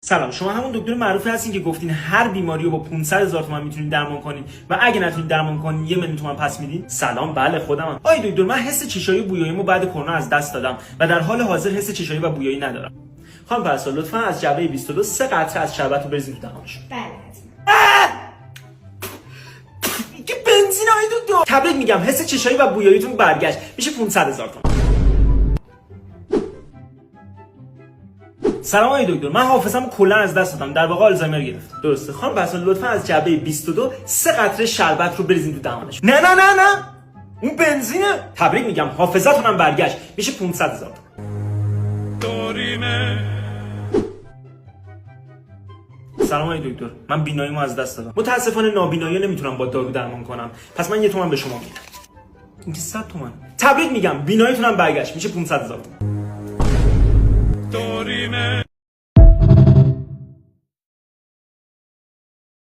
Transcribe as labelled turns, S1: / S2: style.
S1: سلام، شما همون دکتر معروفی هستین که گفتین هر بیماری رو با 500,000 تومان میتونید درمان کنین و اگه نتونید درمان کنین 1,000,000 تومان پس میدین؟ سلام، بله خودمم. آی دکتر، من حس چشایی و بویاییمو بعد کرونا از دست دادم و در حال حاضر حس چشایی و بویایی ندارم. خانم پرستار، لطفا از جعبه 22 3 قطره از شربت رو بریزید تو دهانش.
S2: بله حتما.
S1: که بنزین آی دکتر. تبریک میگم، حس چشایی و بویاییتون برگشت. میشه 500,000 تومان. سلام آقای دکتر، من حافظه‌مو کلا از دست دادم، در واقع آلزایمر گرفت. درسته. خانم پرستار، لطفا از جعبه 22 3 قطره شربت رو بریزید تو دهانش. نه اون بنزینه. تبریک میگم، حافظتون هم برگشت. میشه 500,000 تومان. سلام آقای دکتر، من بیناییمو از دست دادم. متاسفانه نابینایی نمیتونم با دارو درمان کنم. پس من 1 تومن به شما میدم. این که 100 تومن. تبریک میگم، بیناییتون هم برگشت. میشه 500,000 تومان.